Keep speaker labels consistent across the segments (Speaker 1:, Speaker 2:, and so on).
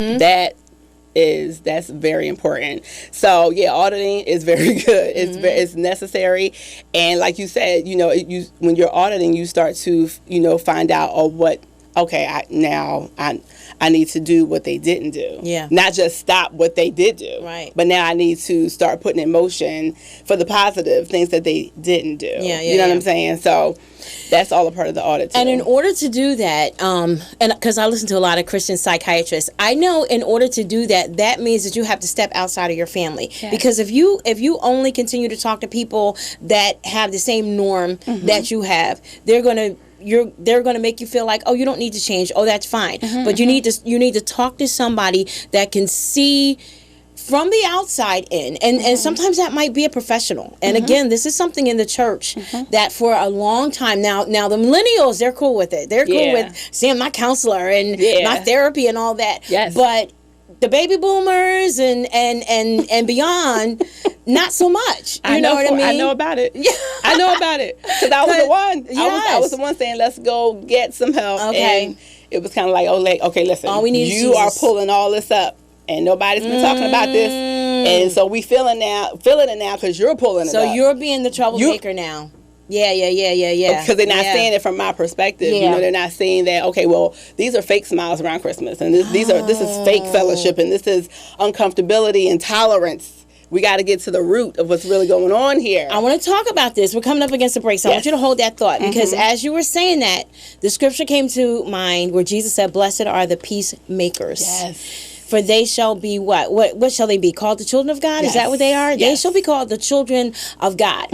Speaker 1: That's very important. So yeah, auditing is very good. It's necessary, and like you said, when you're auditing, you start to find out I need to do what they didn't do.
Speaker 2: Yeah.
Speaker 1: Not just stop what they did do.
Speaker 2: Right.
Speaker 1: But now I need to start putting in motion for the positive things that they didn't do.
Speaker 2: Yeah.
Speaker 1: You know what I'm saying? So that's all a part of the audit too.
Speaker 2: And in order to do that, and because I listen to a lot of Christian psychiatrists, I know in order to do that, that means that you have to step outside of your family. Yes. Because if you only continue to talk to people that have the same norm that you have, they're going to make you feel like, oh, you don't need to change. Oh, that's fine. But you need to talk to somebody that can see from the outside in, and sometimes that might be a professional. And again, this is something in the church that for a long time now the millennials, they're cool with it. They're cool with seeing my counselor and my therapy and all that.
Speaker 1: Yes.
Speaker 2: But the baby boomers and beyond, not so much. You know what I mean?
Speaker 1: I know about it. I know about it because I was the one. I was the one saying, "Let's go get some help."
Speaker 2: Okay.
Speaker 1: And it was kind of like, okay, listen,
Speaker 2: all we need
Speaker 1: you are pulling all this up, and nobody's been talking about this, and so we feeling it now because you're pulling it up.
Speaker 2: So you're being the troublemaker now. Yeah.
Speaker 1: Because they're not seeing it from my perspective.
Speaker 2: Yeah.
Speaker 1: They're not seeing that, okay, well, these are fake smiles around Christmas, and this is fake fellowship, and this is uncomfortability and tolerance. We got to get to the root of what's really going on here.
Speaker 2: I want to talk about this. We're coming up against the break, so I want you to hold that thought, because as you were saying that, the scripture came to mind where Jesus said, "Blessed are the peacemakers."
Speaker 1: Yes.
Speaker 2: For they shall be what? What shall they be? Called the children of God? Yes. Is that what they are? Yes. They shall be called the children of God.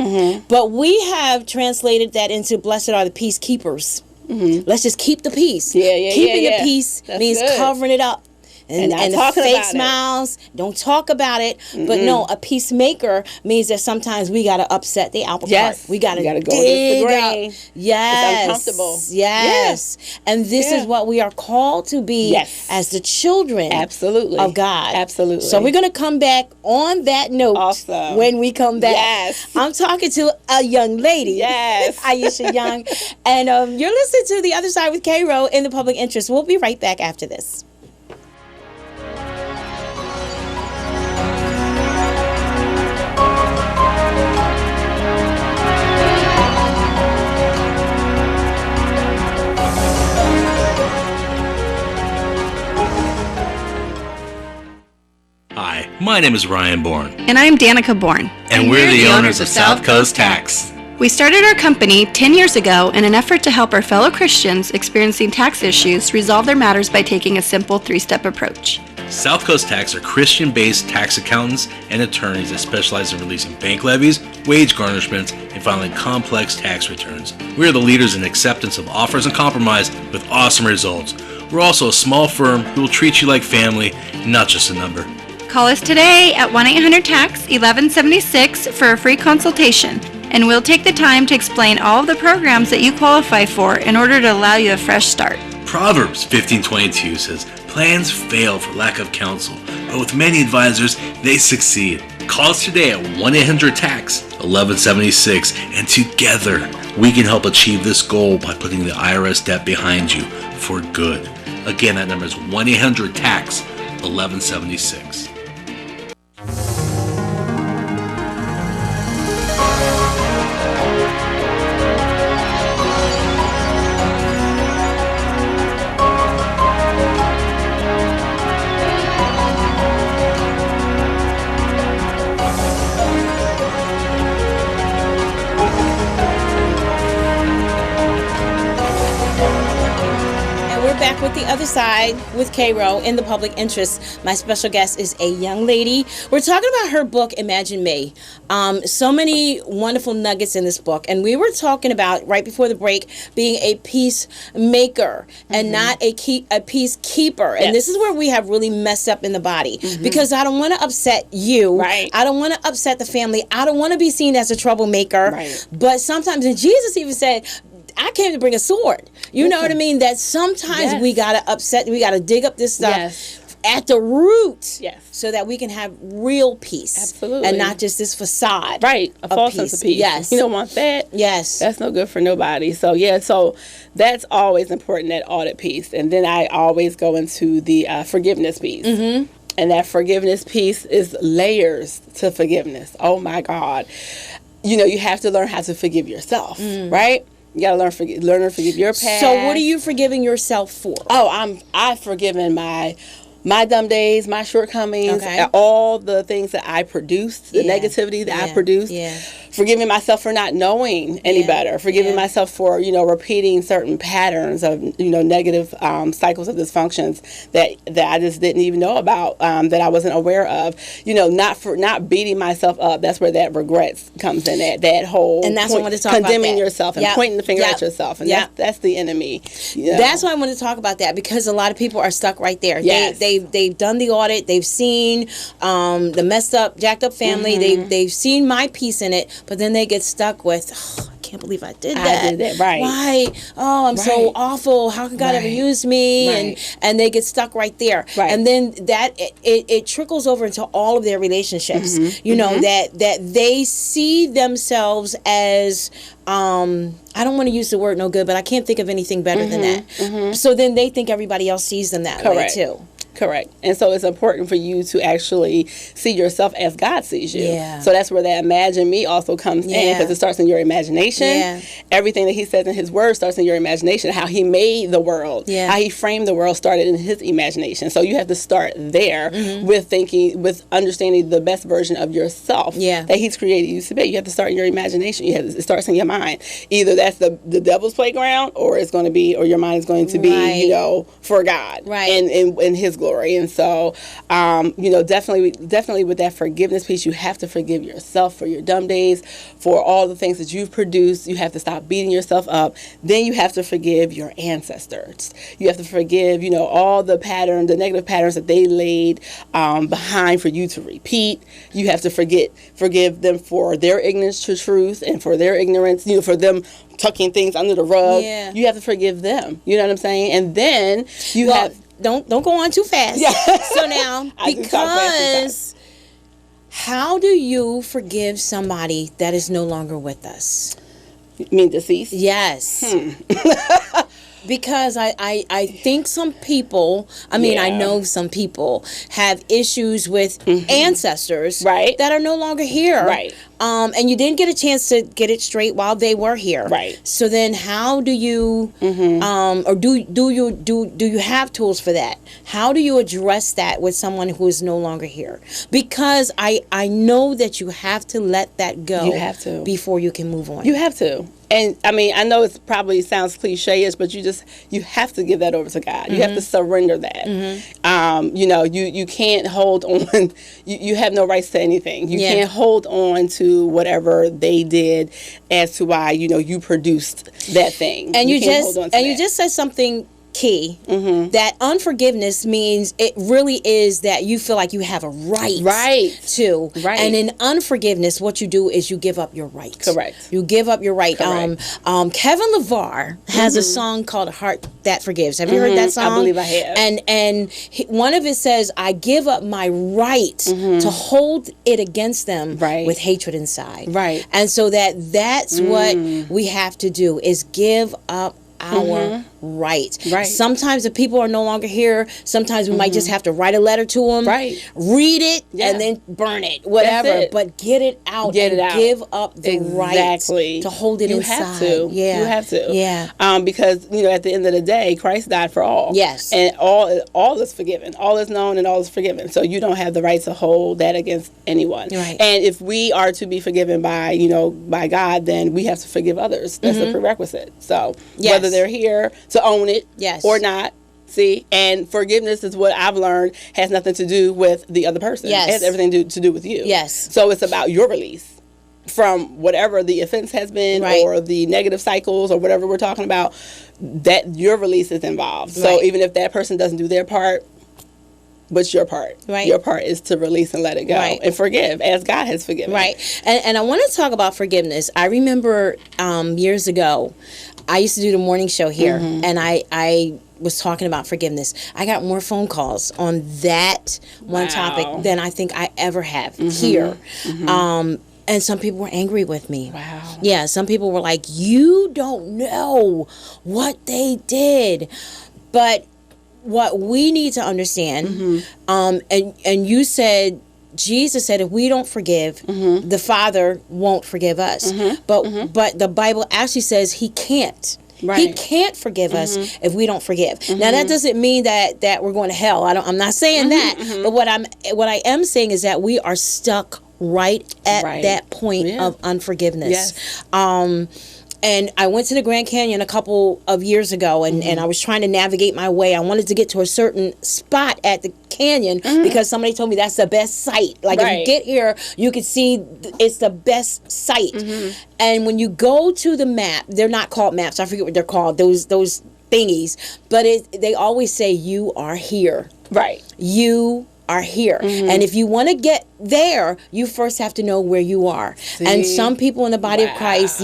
Speaker 2: But we have translated that into blessed are the peacekeepers. Let's just keep the peace. Keeping the peace means good. Covering it up. And the fake smiles, don't talk about it. But no, a peacemaker means that sometimes we got to upset the apple cart. We got to go against the grain. Yes.
Speaker 1: It's uncomfortable.
Speaker 2: Yes. Yeah. And this is what we are called to be as the children of God.
Speaker 1: Absolutely.
Speaker 2: So we're going to come back on that note when we come back.
Speaker 1: Yes.
Speaker 2: I'm talking to a young lady.
Speaker 1: Yes.
Speaker 2: Aisha Young. And you're listening to The Other Side with K-Ro in the Public Interest. We'll be right back after this.
Speaker 3: Hi, my name is Ryan Bourne.
Speaker 4: And I'm Danica Bourne.
Speaker 3: And we're the owners of South Coast Tax.
Speaker 4: We started our company 10 years ago in an effort to help our fellow Christians experiencing tax issues resolve their matters by taking a simple 3-step approach.
Speaker 3: South Coast Tax are Christian-based tax accountants and attorneys that specialize in releasing bank levies, wage garnishments, and filing complex tax returns. We are the leaders in acceptance of offers and compromise with awesome results. We're also a small firm who will treat you like family, not just a number.
Speaker 4: Call us today at 1-800-TAX-1176 for a free consultation, and we'll take the time to explain all of the programs that you qualify for in order to allow you a fresh start.
Speaker 3: Proverbs 15:22 says, "Plans fail for lack of counsel, but with many advisors, they succeed." Call us today at 1-800-TAX-1176, and together we can help achieve this goal by putting the IRS debt behind you for good. Again, that number is 1-800-TAX-1176.
Speaker 2: Back with The Other Side with K-Ro in the Public Interest. My special guest is a young lady. We're talking about her book, Imagine Me. So many wonderful nuggets in this book. And we were talking about, right before the break, being a peacemaker and not a peacekeeper. And this is where we have really messed up in the body. Because I don't want to upset you. Right. I don't want to upset the family. I don't want to be seen as a troublemaker. Right. But sometimes, and Jesus even said, I came to bring a sword. You know what I mean? That sometimes we got to dig up this stuff at the root.
Speaker 1: Yes.
Speaker 2: So that we can have real peace.
Speaker 1: Absolutely.
Speaker 2: And not just this facade.
Speaker 1: Right. A false sense of peace.
Speaker 2: Yes.
Speaker 1: You don't want that.
Speaker 2: Yes.
Speaker 1: That's no good for nobody. So, yeah, so that's always important, that audit piece. And then I always go into the forgiveness piece. Mm-hmm. And that forgiveness piece is layers to forgiveness. Oh, my God. You know, you have to learn how to forgive yourself, right? You got to learn to forgive your past.
Speaker 2: So what are you forgiving yourself for?
Speaker 1: Oh, I've forgiven my dumb days, my shortcomings,
Speaker 2: Okay.
Speaker 1: all the things that I produced, the negativity that I produced.
Speaker 2: Yeah.
Speaker 1: Forgiving myself for not knowing any better. Forgiving myself for, repeating certain patterns of, negative cycles of dysfunctions that I just didn't even know about, that I wasn't aware of. Not beating myself up. That's where that regrets comes in. That whole
Speaker 2: And that's what I wanted to talk about.
Speaker 1: Condemning yourself and
Speaker 2: Yep.
Speaker 1: pointing the finger
Speaker 2: Yep.
Speaker 1: at yourself. And
Speaker 2: Yep.
Speaker 1: that's the enemy.
Speaker 2: That's why I want to talk about that, because a lot of people are stuck right there.
Speaker 1: Yes.
Speaker 2: They've done the audit. They've seen the messed up, jacked up family.
Speaker 1: Mm-hmm.
Speaker 2: They've seen my piece in it, but then they get stuck with, oh, I can't believe I did that.
Speaker 1: I did that, right.
Speaker 2: Why? Oh, I'm so
Speaker 1: Right.
Speaker 2: awful. How can God ever
Speaker 1: Right.
Speaker 2: use me?
Speaker 1: Right.
Speaker 2: And they get stuck right there.
Speaker 1: Right.
Speaker 2: And then that it trickles over into all of their relationships.
Speaker 1: Mm-hmm.
Speaker 2: That they see themselves as I don't want to use the word no good, but I can't think of anything better than that. So then they think everybody else sees them that
Speaker 1: Correct.
Speaker 2: way too.
Speaker 1: Correct. And so it's important for you to actually see yourself as God sees you.
Speaker 2: Yeah.
Speaker 1: So that's where that imagine me also comes in,
Speaker 2: Yeah.
Speaker 1: because it starts in your imagination.
Speaker 2: Yeah.
Speaker 1: Everything that he says in his word starts in your imagination. How he made the world,
Speaker 2: Yeah.
Speaker 1: how he framed the world started in his imagination. So you have to start there with understanding the best version of yourself
Speaker 2: Yeah.
Speaker 1: that he's created you to be. You have to start in your imagination. It starts in your mind. Either that's the devil's playground, or it's going to be, or your mind is going to be,
Speaker 2: Right.
Speaker 1: for God.
Speaker 2: Right.
Speaker 1: And in his glory. And so, definitely with that forgiveness piece, you have to forgive yourself for your dumb days, for all the things that you've produced. You have to stop beating yourself up. Then you have to forgive your ancestors. You have to forgive, all the negative patterns that they laid behind for you to repeat. You have to forgive them for their ignorance to truth and for their ignorance, for them tucking things under the rug.
Speaker 2: Yeah.
Speaker 1: You have to forgive them. You know what I'm saying? And then you
Speaker 2: Well,
Speaker 1: have...
Speaker 2: don't go on too fast.
Speaker 1: Yeah.
Speaker 2: So now,
Speaker 1: I do talk fast
Speaker 2: because how do you forgive somebody that is no longer with us?
Speaker 1: You mean deceased?
Speaker 2: Yes. Because I think some people, I
Speaker 1: Yeah.
Speaker 2: know some people have issues with ancestors
Speaker 1: Right.
Speaker 2: that are no longer here.
Speaker 1: Right.
Speaker 2: And you didn't get a chance to get it straight while they were here.
Speaker 1: Right.
Speaker 2: So then how do you, or do you have tools for that? How do you address that with someone who is no longer here? Because I know that you have to let that go.
Speaker 1: You have to.
Speaker 2: Before you can move on.
Speaker 1: You have to. And I know it probably sounds cliche-ish, but you have to give that over to God. You have to surrender that. You can't hold on. You have no rights to anything. You can't hold on to whatever they did as to why you produced that thing.
Speaker 2: And you
Speaker 1: can't hold on to
Speaker 2: you
Speaker 1: that.
Speaker 2: just said something key, that unforgiveness means it really is that you feel like you have a right to.
Speaker 1: Right.
Speaker 2: And in unforgiveness, what you do is you give up your right.
Speaker 1: Correct.
Speaker 2: You give up your right.
Speaker 1: Correct.
Speaker 2: Kevin LeVar has a song called Heart That Forgives. Have you heard that song?
Speaker 1: I believe I have.
Speaker 2: And one of it says, I give up my right to hold it against them
Speaker 1: Right.
Speaker 2: with hatred inside.
Speaker 1: Right.
Speaker 2: And so that's what we have to do, is give up our right.
Speaker 1: Right.
Speaker 2: Sometimes if people are no longer here, sometimes we might just have to write a letter to them,
Speaker 1: Right.
Speaker 2: read it,
Speaker 1: Yeah.
Speaker 2: and then burn it, whatever.
Speaker 1: That's it.
Speaker 2: But get it out.
Speaker 1: Get
Speaker 2: and
Speaker 1: it out.
Speaker 2: give up the
Speaker 1: Exactly.
Speaker 2: right to hold it
Speaker 1: you
Speaker 2: inside.
Speaker 1: have to.
Speaker 2: Yeah.
Speaker 1: You have to.
Speaker 2: Yeah.
Speaker 1: Because at the end of the day, Christ died for all.
Speaker 2: Yes.
Speaker 1: And all is forgiven. All is known and all is forgiven. So you don't have the right to hold that against anyone.
Speaker 2: Right.
Speaker 1: And if we are to be forgiven by by God, then we have to forgive others. That's the prerequisite. So
Speaker 2: Yes.
Speaker 1: whether they're here to own it,
Speaker 2: Yes.
Speaker 1: or not. See, and forgiveness is what I've learned has nothing to do with the other person.
Speaker 2: Yes.
Speaker 1: It has everything to do with you.
Speaker 2: Yes.
Speaker 1: So it's about your release from whatever the offense has been,
Speaker 2: Right.
Speaker 1: or the negative cycles, or whatever we're talking about. That your release is involved. So
Speaker 2: Right.
Speaker 1: even if that person doesn't do their part, what's your part?
Speaker 2: Right.
Speaker 1: Your part is to release and let it go,
Speaker 2: Right.
Speaker 1: and forgive as God has forgiven.
Speaker 2: Right. And I want to talk about forgiveness. I remember years ago, I used to do the morning show here, and I was talking about forgiveness. I got more phone calls on that one topic than I think I ever have here. And some people were angry with me.
Speaker 1: Wow.
Speaker 2: Yeah, some people were like, you don't know what they did. But what we need to understand, and you said, Jesus said, if we don't forgive, the Father won't forgive us. But the Bible actually says he can't.
Speaker 1: Right.
Speaker 2: He can't forgive us if we don't forgive. Now that doesn't mean that we're going to hell. I'm not saying that. But what I am saying is that we are stuck right at that point of unforgiveness.
Speaker 1: Yes.
Speaker 2: And I went to the Grand Canyon a couple of years ago, and I was trying to navigate my way. I wanted to get to a certain spot at the canyon because somebody told me that's the best site. Like if you get here, you can see it's the best site. And when you go to the map, they're not called maps. I forget what they're called. Those thingies, but they always say you are here.
Speaker 1: Right.
Speaker 2: You are here. And if you want to get there, you first have to know where you are. And some people in the body of Christ,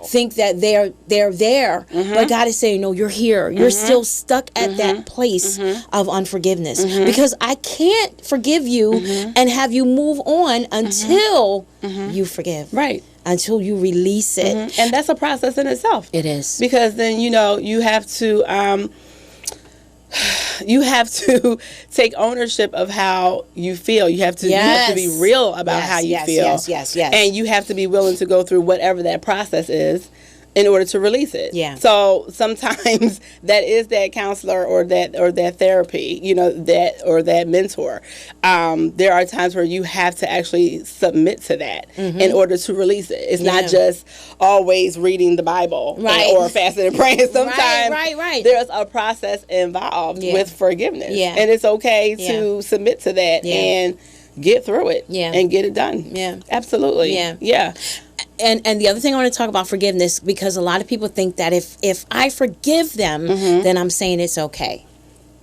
Speaker 2: think that they're there. But God is saying, no, you're here. You're still stuck at that place of unforgiveness. Because I can't forgive you and have you move on until you forgive.
Speaker 1: Right.
Speaker 2: Until you release it.
Speaker 1: And that's a process in itself.
Speaker 2: It is.
Speaker 1: Because then, you have to take ownership of how you feel. You have to be real about how you feel.
Speaker 2: Yes.
Speaker 1: And you have to be willing to go through whatever that process is in order to release it.
Speaker 2: Yeah.
Speaker 1: So sometimes that is that counselor or that therapy, that mentor. There are times where you have to actually submit to that in order to release it. It's not just always reading the Bible or fasting and praying. Sometimes
Speaker 2: right.
Speaker 1: there's a process involved with forgiveness.
Speaker 2: Yeah.
Speaker 1: And it's okay to submit to that and get through it and get it done.
Speaker 2: Yeah.
Speaker 1: Absolutely. Yeah.
Speaker 2: And the other thing I want to talk about forgiveness, because a lot of people think that if I forgive them, then I'm saying it's okay.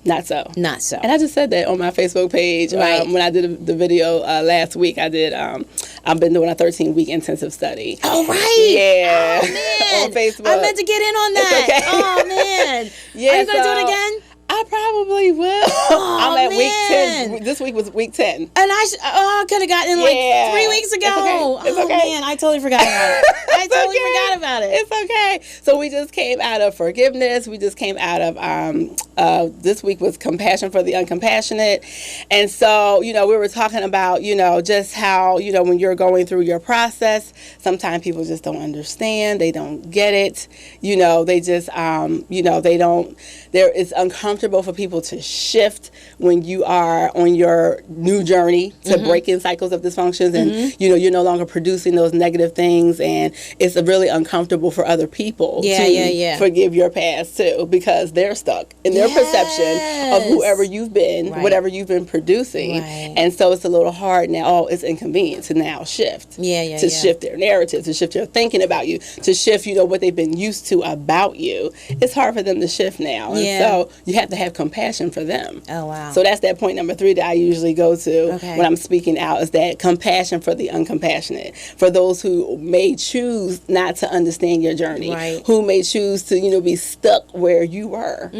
Speaker 1: Not so.
Speaker 2: Not so.
Speaker 1: And I just said that on my Facebook page when I did the video last week. I did. I've been doing a 13-week intensive study.
Speaker 2: Oh right.
Speaker 1: Yeah.
Speaker 2: Oh man.
Speaker 1: On Facebook.
Speaker 2: I meant to get in on that.
Speaker 1: It's okay.
Speaker 2: Oh man.
Speaker 1: Yeah.
Speaker 2: Are you gonna do it again?
Speaker 1: I probably will. I'm at week 10. This week was week 10.
Speaker 2: And I could have gotten in like 3 weeks ago.
Speaker 1: It's okay.
Speaker 2: Man, I totally forgot about it. I totally forgot about it.
Speaker 1: It's okay. So we just came out of forgiveness. We just came out of this week was compassion for the uncompassionate. And so, we were talking about, just how, when you're going through your process, sometimes people just don't understand. They don't get it. They just, they don't, it's uncomfortable for people to shift when you are on your new journey to breaking cycles of dysfunctions and you're no longer producing those negative things, and it's really uncomfortable for other people to forgive your past too, because they're stuck in their perception of whoever you've been, whatever you've been producing, and so it's a little hard now. It's inconvenient to now shift shift their narrative, to shift their thinking about you, to shift what they've been used to about you. It's hard for them to shift now, and so you have to have compassion for them.
Speaker 2: Oh, wow.
Speaker 1: So that's that point number 3 that I usually go to when I'm speaking out, is that compassion for the uncompassionate, for those who may choose not to understand your journey, who may choose to, be stuck where you were,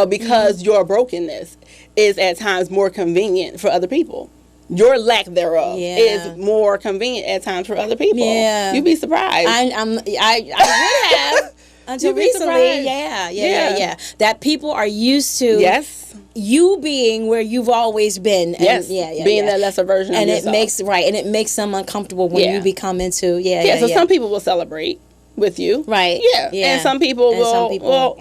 Speaker 1: because your brokenness is at times more convenient for other people. Your lack thereof is more convenient at times for other people. Yeah. You'd be surprised.
Speaker 2: I would have. Until recently, yeah. That people are used to you being where you've always been. And
Speaker 1: being that lesser version
Speaker 2: and
Speaker 1: of yourself.
Speaker 2: It makes them uncomfortable when you become into,
Speaker 1: so some people will celebrate with you.
Speaker 2: Right.
Speaker 1: Yeah. And some people will,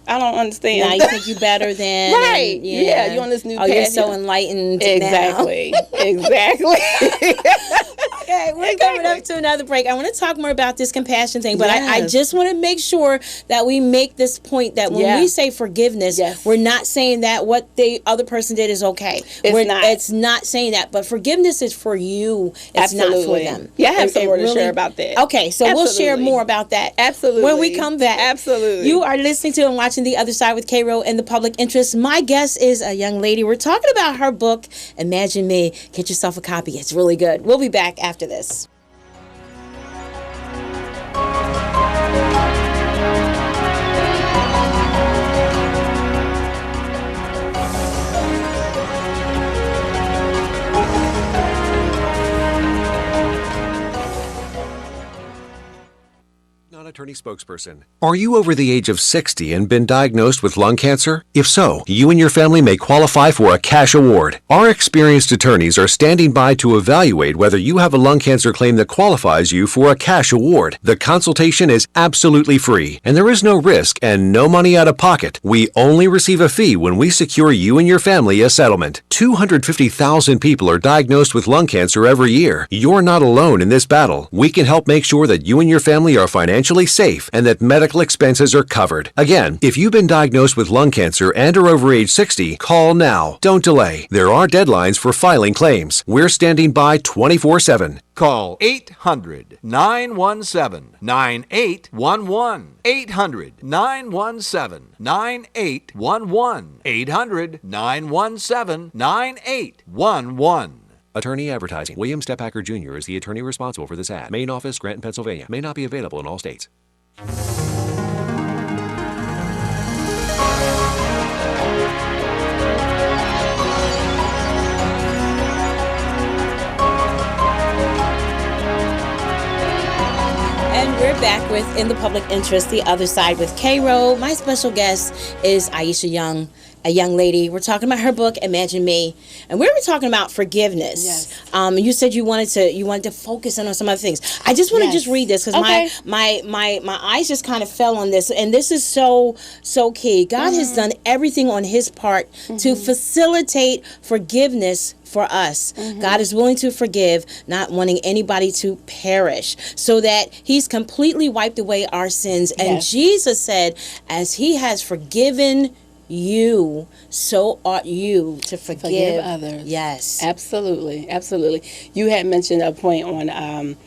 Speaker 1: I don't understand.
Speaker 2: Now you think you better than.
Speaker 1: Right. Yeah. You're on this new path.
Speaker 2: You're so enlightened
Speaker 1: Exactly.
Speaker 2: now.
Speaker 1: Exactly.
Speaker 2: Okay, we're coming up to another break. I want to talk more about this compassion thing, but I just want to make sure that we make this point that when we say forgiveness, we're not saying that what the other person did is okay. It's not saying that, but forgiveness is for you. It's not for them.
Speaker 1: Yeah, I have some more to share about that.
Speaker 2: Okay, so we'll share more about that.
Speaker 1: Absolutely.
Speaker 2: When we come back.
Speaker 1: Absolutely.
Speaker 2: You are listening to and watching The Other Side with K-Ro in the Public Interest. My guest is a young lady. We're talking about her book, Imagine Me. Get yourself a copy. It's really good. We'll be back after this.
Speaker 5: attorney spokesperson. Are you over the age of 60 and been diagnosed with lung cancer? If so, you and your family may qualify for a cash award. Our experienced attorneys are standing by to evaluate whether you have a lung cancer claim that qualifies you for a cash award. The consultation is absolutely free, and there is no risk and no money out of pocket. We only receive a fee when we secure you and your family a settlement. 250,000 people are diagnosed with lung cancer every year. You're not alone in this battle. We can help make sure that you and your family are financially safe and that medical expenses are covered. Again, if you've been diagnosed with lung cancer and are over age 60, call now. Don't delay. There are deadlines for filing claims. We're standing by 24/7.
Speaker 6: Call 800-917-9811. 800-917-9811. 800-917-9811.
Speaker 5: Attorney advertising. William Stephacker Jr. is the attorney responsible for this ad. Main office, Granton, Pennsylvania. May not be available in all states.
Speaker 2: And we're back with In the Public Interest, The Other Side with K-Ro. My special guest is Aisha Young, a young lady. We're talking about her book, Imagine Me, and we were talking about forgiveness.
Speaker 1: Yes.
Speaker 2: You said you wanted to focus in on some other things. I just want to just read this because my eyes just kind of fell on this, and this is so key. God has done everything on His part to facilitate forgiveness for us. God is willing to forgive, not wanting anybody to perish, so that He's completely wiped away our sins. And Jesus said, as He has forgiven you, so ought you to forgive
Speaker 1: others.
Speaker 2: Yes,
Speaker 1: absolutely. You had mentioned a point on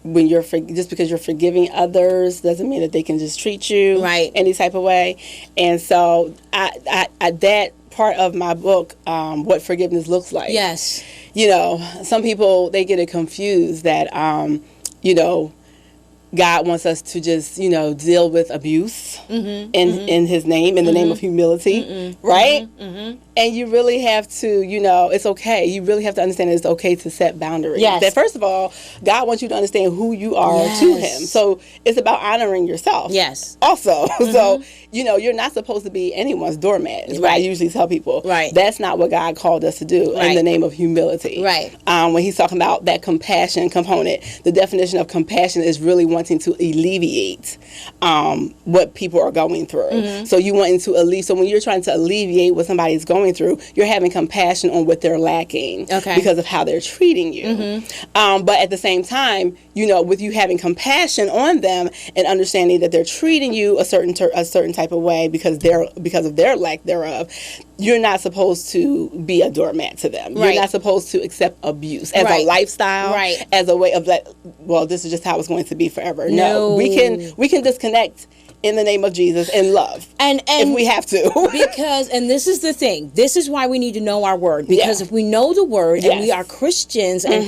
Speaker 1: when you're just because you're forgiving others doesn't mean that they can just treat you any type of way. And so I that part of my book, what forgiveness looks like.
Speaker 2: Yes.
Speaker 1: You know, some people, they get it confused that, you know, God wants us to just, you know, deal with abuse in His name, in the name of humility, right? And you really have to, you know, it's okay. You really have to understand that it's okay to set boundaries.
Speaker 2: Yes.
Speaker 1: That first of all, God wants you to understand who you are to Him. So it's about honoring yourself.
Speaker 2: Yes.
Speaker 1: Also, so, you know, you're not supposed to be anyone's doormat, is what I usually tell people.
Speaker 2: Right.
Speaker 1: That's not what God called us to do in the name of humility.
Speaker 2: Right.
Speaker 1: When He's talking about that compassion component, the definition of compassion is really wanting to alleviate what people are going through. So you wanting to alleviate. So when you're trying to alleviate what somebody's going through, you're having compassion on what they're lacking because of how they're treating you. But at the same time, you know, with you having compassion on them and understanding that they're treating you a certain type of way because of their lack thereof, you're not supposed to be a doormat to them. You're not supposed to accept abuse as a lifestyle, as a way of that. Well, this is just how it's going to be forever. No, we can disconnect in the name of Jesus and love, and if we have to.
Speaker 2: Because, and this is the thing, this is why we need to know our word, because if we know the word and we are Christians and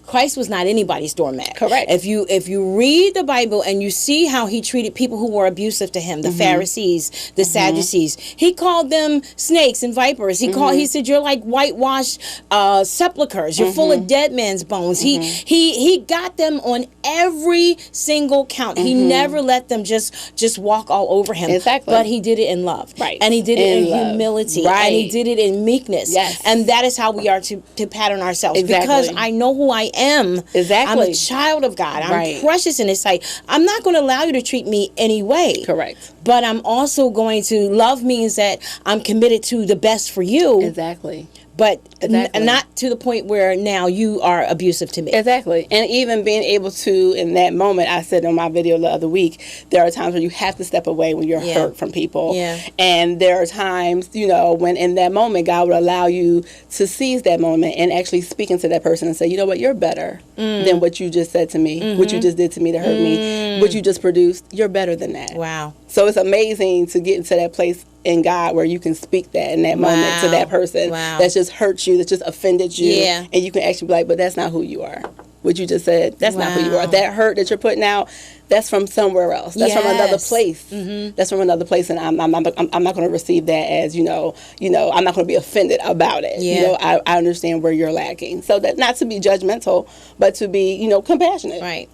Speaker 2: Christ was not anybody's doormat.
Speaker 1: Correct.
Speaker 2: If you read the Bible and you see how He treated people who were abusive to Him, the Pharisees, the Sadducees, He called them snakes and vipers. He said, you're like whitewashed sepulchers. You're full of dead men's bones. He got them on every single count. He never let them just walk all over Him.
Speaker 1: Exactly.
Speaker 2: But He did it in love.
Speaker 1: Right.
Speaker 2: And He did it in humility.
Speaker 1: Right.
Speaker 2: And He did it in meekness.
Speaker 1: Yes.
Speaker 2: And that is how we are to pattern ourselves.
Speaker 1: Exactly.
Speaker 2: Because I know who I am.
Speaker 1: Exactly.
Speaker 2: I'm a child of God. I'm precious in His sight. I'm not going to allow you to treat me any way.
Speaker 1: Correct.
Speaker 2: But I'm also going to, love means that I'm committed to the best for you.
Speaker 1: Exactly.
Speaker 2: But not to the point where now you are abusive to me.
Speaker 1: Exactly. And even being able to, in that moment, I said on my video the other week, there are times where you have to step away when you're hurt from people.
Speaker 2: Yeah.
Speaker 1: And there are times, you know, when in that moment, God would allow you to seize that moment and actually speak into that person and say, you know what, you're better than what you just said to me, what you just did to me to hurt me, what you just produced. You're better than that.
Speaker 2: Wow.
Speaker 1: So it's amazing to get into that place in God where you can speak that in that moment to that person that's just hurt you, that just offended you, and you can actually be like, but that's not who you are. What you just said, that's not who you are. That hurt that you're putting out, that's from somewhere else. That's from another place. That's from another place, and I'm not going to receive that as you know. I'm not going to be offended about it.
Speaker 2: Yeah.
Speaker 1: You know, I understand where you're lacking. So that not to be judgmental, but to be compassionate.
Speaker 2: Right.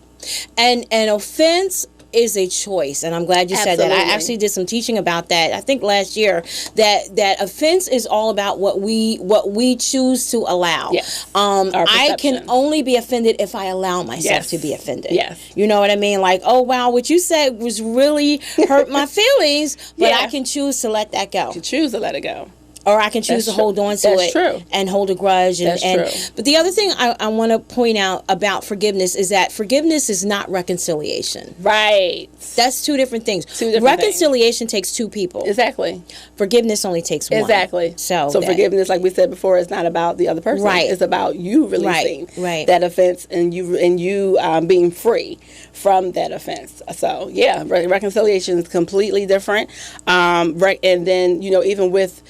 Speaker 2: And offense is a choice, and I'm glad you said that. I
Speaker 1: Absolutely.
Speaker 2: actually did some teaching about that. I think last year that offense is all about what we choose to allow.
Speaker 1: Yes.
Speaker 2: I can
Speaker 1: perception.
Speaker 2: only be offended if I allow myself
Speaker 1: Yes.
Speaker 2: to be offended.
Speaker 1: Yes.
Speaker 2: You know what I mean? Like, oh wow, what you said was really hurt my feelings, but
Speaker 1: Yeah.
Speaker 2: I can choose to let that go.
Speaker 1: You choose to let it go.
Speaker 2: Or I can choose
Speaker 1: That's
Speaker 2: to hold
Speaker 1: true.
Speaker 2: on to
Speaker 1: That's
Speaker 2: it
Speaker 1: true.
Speaker 2: and hold a grudge. And,
Speaker 1: That's true.
Speaker 2: But the other thing I want to point out about forgiveness is that forgiveness is not reconciliation.
Speaker 1: Right.
Speaker 2: That's two different things.
Speaker 1: Two different
Speaker 2: Reconciliation takes two people.
Speaker 1: Exactly.
Speaker 2: Forgiveness only takes one.
Speaker 1: Exactly.
Speaker 2: So that-
Speaker 1: forgiveness, like we said before, is not about the other person.
Speaker 2: Right.
Speaker 1: It's about you releasing
Speaker 2: Right.
Speaker 1: that offense and you being free from that offense. So yeah, reconciliation is completely different. Right, and then even with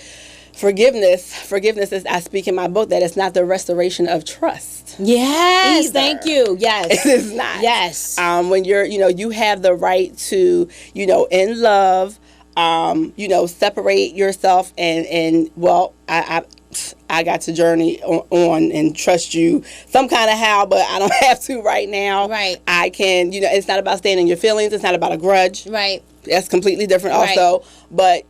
Speaker 1: forgiveness is, I speak in my book, that it's not the restoration of trust.
Speaker 2: Yes,
Speaker 1: Either.
Speaker 2: thank you. Yes.
Speaker 1: It is not.
Speaker 2: Yes.
Speaker 1: When you're, you have the right to, in love, separate yourself and well, I got to journey on and trust you some kind of how, but I don't have to right now.
Speaker 2: Right.
Speaker 1: I can, it's not about staying in your feelings. It's not about a grudge.
Speaker 2: Right.
Speaker 1: That's completely different
Speaker 2: Right.
Speaker 1: also. But,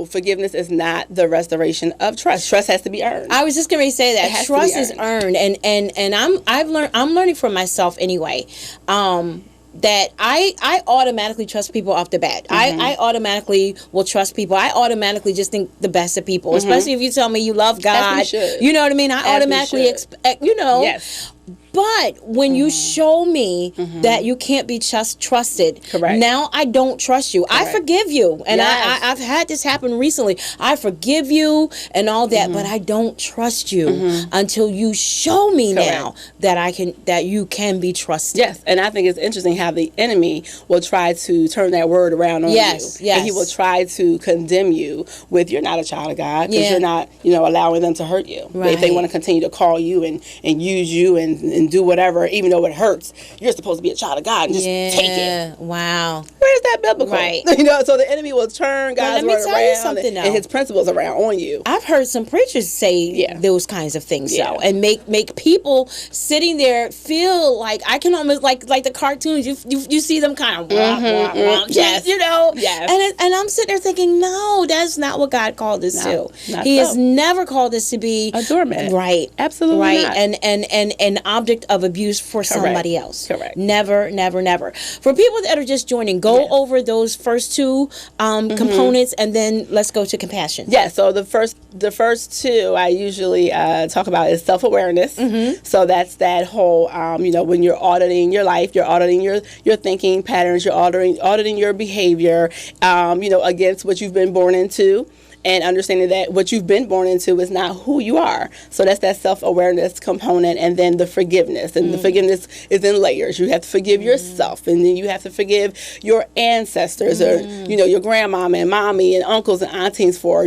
Speaker 1: forgiveness is not the restoration of trust. Trust has to be earned.
Speaker 2: I was just going to say
Speaker 1: It
Speaker 2: that
Speaker 1: has to
Speaker 2: trust
Speaker 1: be
Speaker 2: is earned, and I'm learning for myself anyway. That I automatically trust people off the bat. I automatically will trust people. I automatically just think the best of people, especially if you tell me you love God.
Speaker 1: As we should.
Speaker 2: You know what I mean? I
Speaker 1: As we
Speaker 2: automatically
Speaker 1: should.
Speaker 2: expect.
Speaker 1: Yes.
Speaker 2: But when you show me that you can't be trusted,
Speaker 1: Correct.
Speaker 2: now I don't trust you. I
Speaker 1: Correct.
Speaker 2: forgive you. And
Speaker 1: Yes.
Speaker 2: I've had this happen recently. I forgive you and all that, but I don't trust you until you show me now that you can be trusted.
Speaker 1: Yes, and I think it's interesting how the enemy will try to turn that word around on
Speaker 2: Yes,
Speaker 1: you.
Speaker 2: yes.
Speaker 1: And he will try to condemn you with, you're not a child of God, because
Speaker 2: Yeah.
Speaker 1: you're not, allowing them to hurt you. If they
Speaker 2: Right.
Speaker 1: want to continue to call you and use you and do whatever, even though it hurts, you're supposed to be a child of God and just take it.
Speaker 2: Wow.
Speaker 1: Where's that biblical?
Speaker 2: Right.
Speaker 1: So the enemy will turn God's
Speaker 2: let me
Speaker 1: word
Speaker 2: tell you
Speaker 1: around
Speaker 2: something, though.
Speaker 1: and his principles around on you.
Speaker 2: I've heard some preachers say
Speaker 1: Yeah.
Speaker 2: those kinds of things,
Speaker 1: Yeah.
Speaker 2: though, and make people sitting there feel like I can almost like the cartoons. You see them kind of
Speaker 1: Yes. Yes.
Speaker 2: And I'm sitting there thinking, no, that's not what God called us
Speaker 1: No,
Speaker 2: to.
Speaker 1: not
Speaker 2: He
Speaker 1: so.
Speaker 2: has never called us to be
Speaker 1: A doormat.
Speaker 2: right?
Speaker 1: Absolutely
Speaker 2: right,
Speaker 1: not.
Speaker 2: and an object of abuse for somebody else.
Speaker 1: Correct.
Speaker 2: Never, never, never. For people that are just joining, go
Speaker 1: Yes.
Speaker 2: over those first two components, and then let's go to compassion.
Speaker 1: Yeah, so the first two I usually talk about is self-awareness. So that's that whole, when you're auditing your life, you're auditing your thinking patterns, you're auditing your behavior, against what you've been born into. And understanding that what you've been born into is not who you are. So that's that self-awareness component. And then the forgiveness. And the forgiveness is in layers. You have to forgive yourself. And then you have to forgive your ancestors or, your grandmama and mommy and uncles and aunties for,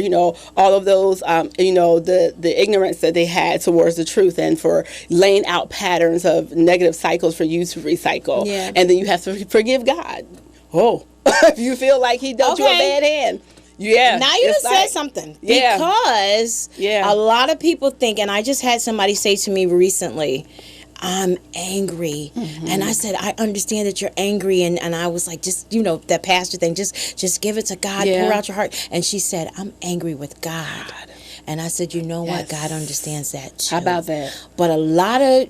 Speaker 1: all of those, the ignorance that they had towards the truth and for laying out patterns of negative cycles for you to recycle.
Speaker 2: Yeah.
Speaker 1: And then you have to forgive God. Oh, if you feel like he dealt you a
Speaker 2: Okay.
Speaker 1: bad hand. Yeah.
Speaker 2: Now you
Speaker 1: it's
Speaker 2: just said
Speaker 1: like-
Speaker 2: something.
Speaker 1: Yeah.
Speaker 2: Because
Speaker 1: Yeah.
Speaker 2: a lot of people think, and I just had somebody say to me recently, I'm angry. And I said, I understand that you're angry. And I was like, just, that pastor thing, just give it to God,
Speaker 1: Yeah.
Speaker 2: pour out your heart. And she said, I'm angry with God. And I said, you know what?
Speaker 1: Yes.
Speaker 2: God understands that too.
Speaker 1: How about that?
Speaker 2: But a lot of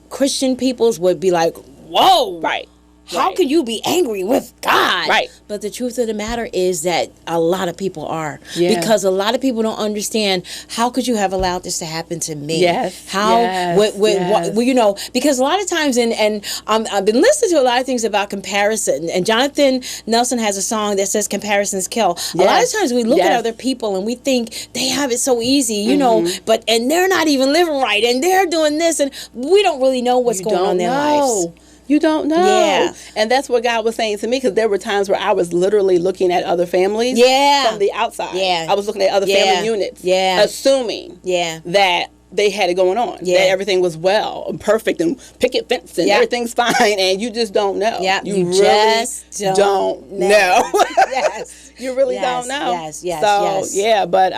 Speaker 2: Christian peoples would be like, whoa.
Speaker 1: Right.
Speaker 2: How
Speaker 1: Right.
Speaker 2: can you be angry with God?
Speaker 1: Right.
Speaker 2: But the truth of the matter is that a lot of people are.
Speaker 1: Yeah.
Speaker 2: Because a lot of people don't understand, how could you have allowed this to happen to me?
Speaker 1: Yes.
Speaker 2: How,
Speaker 1: Yes. Yes.
Speaker 2: because a lot of times, and I've been listening to a lot of things about comparison. And Jonathan Nelson has a song that says comparisons kill. A lot of
Speaker 1: Yes.
Speaker 2: times we look at
Speaker 1: Yes.
Speaker 2: other people and we think they have it so easy, and they're not even living right and they're doing this, and we don't really know what's going on in their lives.
Speaker 1: You don't know.
Speaker 2: Yeah.
Speaker 1: And that's what God was saying to me, because there were times where I was literally looking at other families
Speaker 2: Yeah.
Speaker 1: from the outside.
Speaker 2: Yeah.
Speaker 1: I was looking at other
Speaker 2: Yeah.
Speaker 1: family units.
Speaker 2: Yeah.
Speaker 1: Assuming
Speaker 2: Yeah.
Speaker 1: that they had it going on.
Speaker 2: Yeah.
Speaker 1: That everything was well and perfect and picket fence and
Speaker 2: Yeah.
Speaker 1: everything's fine, and you just don't know.
Speaker 2: Yeah,
Speaker 1: You
Speaker 2: you
Speaker 1: really
Speaker 2: just don't
Speaker 1: know.
Speaker 2: Yes.
Speaker 1: You really
Speaker 2: Yes,
Speaker 1: don't know.
Speaker 2: yes, yes,
Speaker 1: So
Speaker 2: yes.
Speaker 1: yeah, but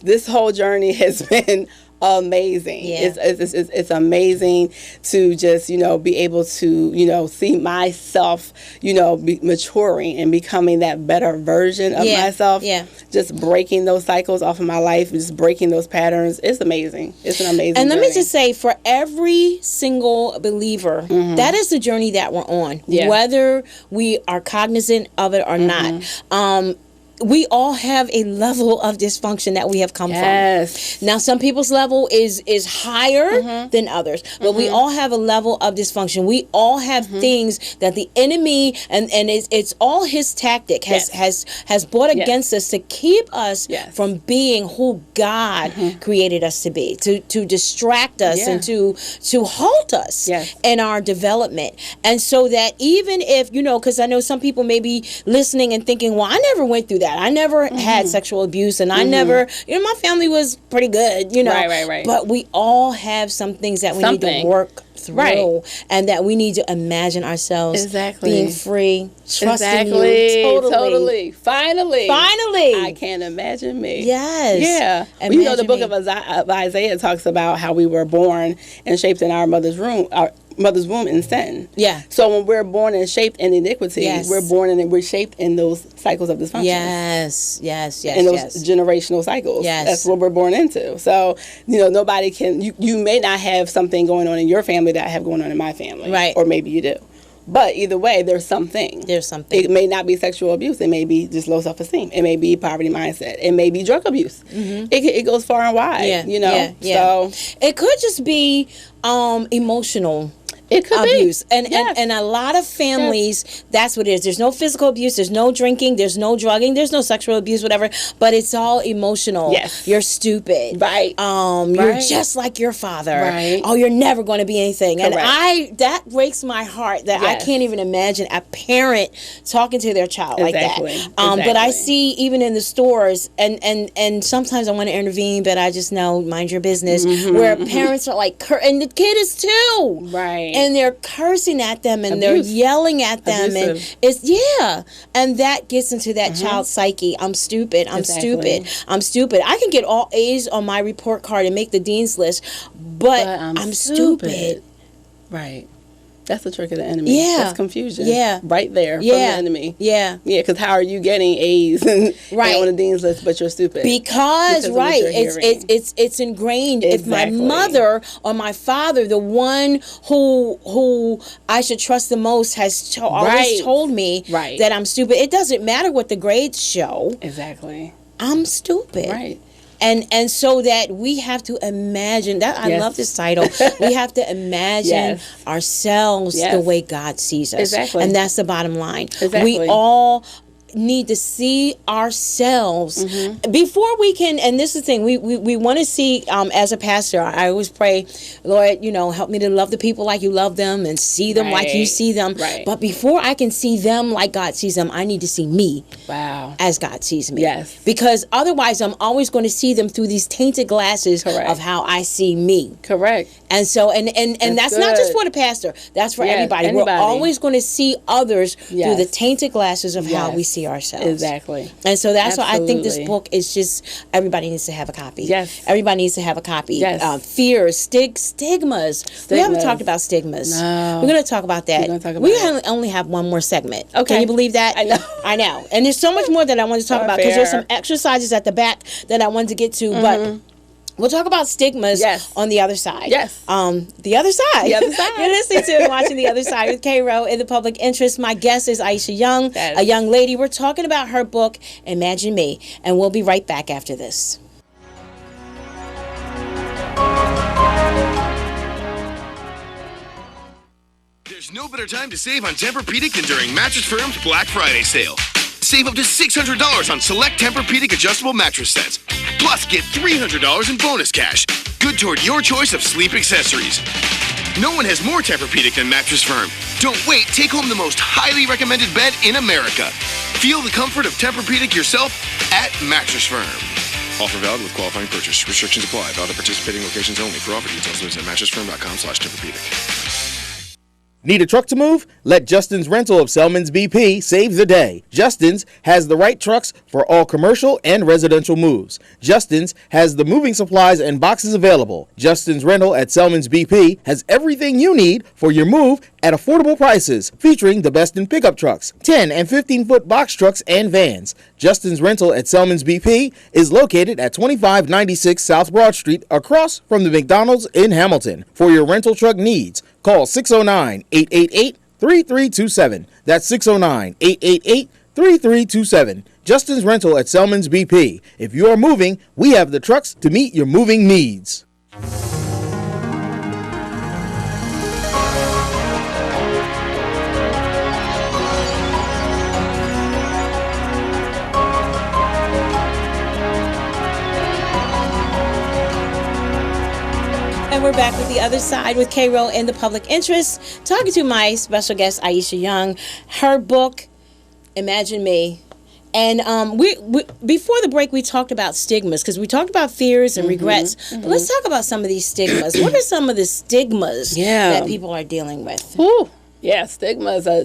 Speaker 1: this whole journey has been amazing.
Speaker 2: Yeah.
Speaker 1: It's amazing to just, be able to, see myself, be maturing and becoming that better version of myself.
Speaker 2: Yeah.
Speaker 1: Just breaking those cycles off of my life, just breaking those patterns. It's amazing. It's an amazing
Speaker 2: And let
Speaker 1: journey.
Speaker 2: me just say, for every single believer, that is the journey that we're on, whether we are cognizant of it or not. We all have a level of dysfunction that we have come from. Now, some people's level is higher than others, but we all have a level of dysfunction. We all have things that the enemy, and it's all his tactic, has brought against us to keep us from being who God created us to be, to distract us and to halt us in our development. And so that even if, because I know some people may be listening and thinking, well, I never went through that. I never had sexual abuse, and I never, my family was pretty good,
Speaker 1: Right.
Speaker 2: But we all have some things that we need to work through, and that we need to imagine ourselves being free, trusting you.
Speaker 1: Totally. Finally.
Speaker 2: I
Speaker 1: can't imagine me.
Speaker 2: Yes.
Speaker 1: Yeah. Well, the book of Isaiah talks about how we were born and shaped in our mother's womb in sin.
Speaker 2: Yeah.
Speaker 1: So when we're born and shaped in iniquity, we're shaped in those cycles of dysfunction.
Speaker 2: Yes.
Speaker 1: And those generational cycles.
Speaker 2: Yes.
Speaker 1: That's what we're born into. So, nobody can, you may not have something going on in your family that I have going on in my family.
Speaker 2: Right.
Speaker 1: Or maybe you do. But either way, there's something. It may not be sexual abuse. It may be just low self-esteem. It may be poverty mindset. It may be drug abuse. It goes far and wide, So
Speaker 2: it could just be emotional
Speaker 1: it could
Speaker 2: abuse.
Speaker 1: Be.
Speaker 2: And a lot of families, that's what it is. There's no physical abuse. There's no drinking. There's no drugging. There's no sexual abuse, whatever. But it's all emotional.
Speaker 1: Yes.
Speaker 2: You're stupid.
Speaker 1: Right.
Speaker 2: You're just like your father.
Speaker 1: Right.
Speaker 2: Oh, you're never going to be anything.
Speaker 1: Correct.
Speaker 2: And that breaks my heart that I can't even imagine a parent talking to their child like that. But I see even in the stores, and sometimes I want to intervene, but I just know, mind your business, where parents are like, and the kid is too.
Speaker 1: Right.
Speaker 2: And they're cursing at them, and they're yelling at them.
Speaker 1: Abusive.
Speaker 2: And and that gets into that child's psyche. I'm stupid. I'm stupid. I can get all A's on my report card and make the dean's list, but I'm stupid.
Speaker 1: Right. That's the trick of the enemy.
Speaker 2: Yeah.
Speaker 1: That's confusion.
Speaker 2: Yeah.
Speaker 1: Right there from the enemy.
Speaker 2: Yeah.
Speaker 1: Yeah, because how are you getting A's and on the dean's list, but you're stupid?
Speaker 2: Because it's ingrained.
Speaker 1: Exactly.
Speaker 2: If my mother or my father, the one who I should trust the most, has always told me that I'm stupid, it doesn't matter what the grades show.
Speaker 1: Exactly.
Speaker 2: I'm stupid.
Speaker 1: Right.
Speaker 2: And so that we have to imagine that. I love this title. We have to imagine ourselves the way God sees us.
Speaker 1: Exactly.
Speaker 2: And that's the bottom line.
Speaker 1: Exactly.
Speaker 2: We all need to see ourselves before we can, and this is the thing, we want to see, as a pastor, I always pray, Lord, help me to love the people like you love them and see them like you see them.
Speaker 1: Right.
Speaker 2: But before I can see them like God sees them, I need to see me as God sees me.
Speaker 1: Yes.
Speaker 2: Because otherwise I'm always going to see them through these tainted glasses of how I see me.
Speaker 1: Correct.
Speaker 2: And so, and that's not just for the pastor, that's for everybody. We're always going to see others through the tainted glasses of how we see ourselves.
Speaker 1: Exactly.
Speaker 2: And so that's why I think this book is just, everybody needs to have a copy.
Speaker 1: Yes.
Speaker 2: Everybody needs to have a copy.
Speaker 1: Yes.
Speaker 2: Fears, stigmas. We haven't talked about stigmas.
Speaker 1: No.
Speaker 2: We're going to talk about that.
Speaker 1: We're gonna talk about
Speaker 2: we only have one more segment.
Speaker 1: Okay.
Speaker 2: Can you believe that?
Speaker 1: I know.
Speaker 2: And there's so much more that I want to talk about, because there's some exercises at the back that I wanted to get to, but we'll talk about stigmas on the other side.
Speaker 1: Yes.
Speaker 2: The other side.
Speaker 1: The other side.
Speaker 2: You're listening to and watching The Other Side with K-Row in the Public Interest. My guest is Aisha Young, a young lady. We're talking about her book, Imagine Me, and we'll be right back after this.
Speaker 7: There's no better time to save on Tempur-Pedic than during Mattress Firm's Black Friday sale. Save up to $600 on select Tempur-Pedic adjustable mattress sets. Plus, get $300 in bonus cash. Good toward your choice of sleep accessories. No one has more Tempur-Pedic than Mattress Firm. Don't wait. Take home the most highly recommended bed in America. Feel the comfort of Tempur-Pedic yourself at Mattress Firm. Offer valid with qualifying purchase. Restrictions apply. Valid at participating locations only. For offer details, visit mattressfirm.com/Tempur-Pedic.
Speaker 8: Need a truck to move? Let Justin's Rental of Selman's BP save the day. Justin's has the right trucks for all commercial and residential moves. Justin's has the moving supplies and boxes available. Justin's Rental at Selman's BP has everything you need for your move at affordable prices, featuring the best in pickup trucks, 10 and 15-foot box trucks, and vans. Justin's Rental at Selman's BP is located at 2596 South Broad Street, across from the McDonald's in Hamilton. For your rental truck needs, call 609-888-3327. That's 609-888-3327. Justin's Rental at Selman's BP. If you are moving, we have the trucks to meet your moving needs.
Speaker 2: And we're back with The Other Side with K-Row and the Public Interest, talking to my special guest, Aisha Young. Her book, Imagine Me. And we before the break, we talked about stigmas, because we talked about fears and regrets. But let's talk about some of these stigmas. What are some of the stigmas that people are dealing with?
Speaker 1: Ooh. Yeah, stigmas are,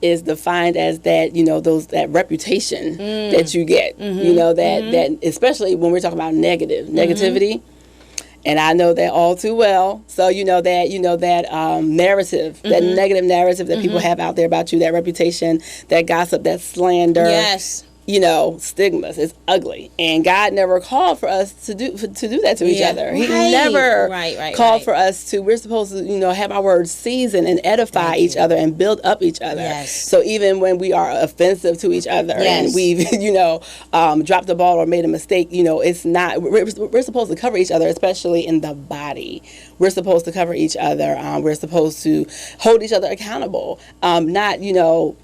Speaker 1: is defined as that, that reputation that you get, that especially when we're talking about negativity. And I know that all too well. So that narrative, that negative narrative that people have out there about you, that reputation, that gossip, that slander.
Speaker 2: Yes.
Speaker 1: Stigmas. It's ugly, and God never called for us to do that to each other. He never called for us to. We're supposed to, have our words season and edify each other and build up each other.
Speaker 2: Yes.
Speaker 1: So even when we are offensive to each other and we've, dropped the ball or made a mistake, it's not. We're supposed to cover each other, especially in the body. We're supposed to cover each other. We're supposed to hold each other accountable, not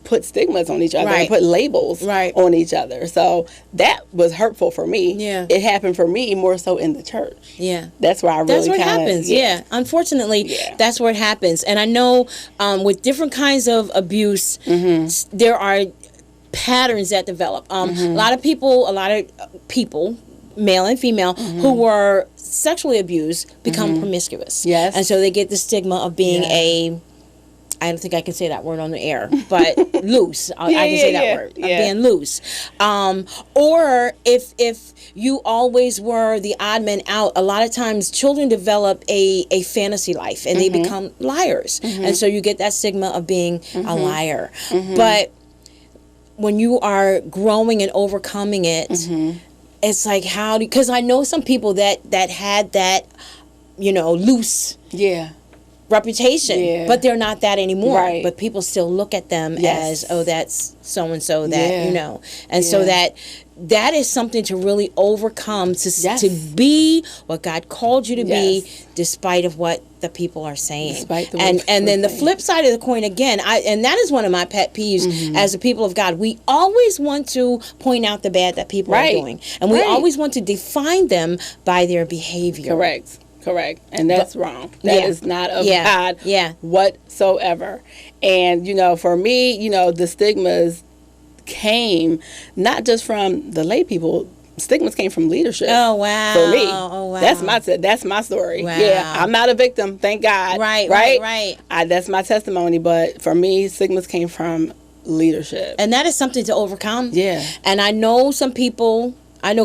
Speaker 1: put stigmas on each other and put labels on each other. So that was hurtful for me.
Speaker 2: Yeah.
Speaker 1: It happened for me more so in the church.
Speaker 2: Yeah.
Speaker 1: That's where I really
Speaker 2: That's where it happens. Yeah. Unfortunately, that's where it happens. And I know with different kinds of abuse, there are patterns that develop. A lot of people, male and female, who were sexually abused become promiscuous.
Speaker 1: Yes.
Speaker 2: And so they get the stigma of being I don't think I can say that word on the air, but loose. I can say that word. Being loose. Or if you always were the odd man out, a lot of times children develop a fantasy life and they become liars. And so you get that stigma of being a liar. But when you are growing and overcoming it, it's like, because I know some people that had that, loose reputation, but they're not that anymore. But people still look at them as, oh, that's so and so that and so that is something to really overcome, to be what God called you to be, despite of what the people are saying. And then the flip side of the coin again, and that is one of my pet peeves as a people of God. We always want to point out the bad that people are doing, and we always want to define them by their behavior.
Speaker 1: Correct. And that's wrong. That is not of God whatsoever. And, for me, the stigmas came not just from the lay people. Stigmas came from leadership.
Speaker 2: Oh, wow.
Speaker 1: For me.
Speaker 2: Oh, wow.
Speaker 1: That's my story.
Speaker 2: Wow.
Speaker 1: Yeah, I'm not a victim, thank God.
Speaker 2: Right.
Speaker 1: That's my testimony. But for me, stigmas came from leadership.
Speaker 2: And that is something to overcome.
Speaker 1: Yeah.
Speaker 2: And I know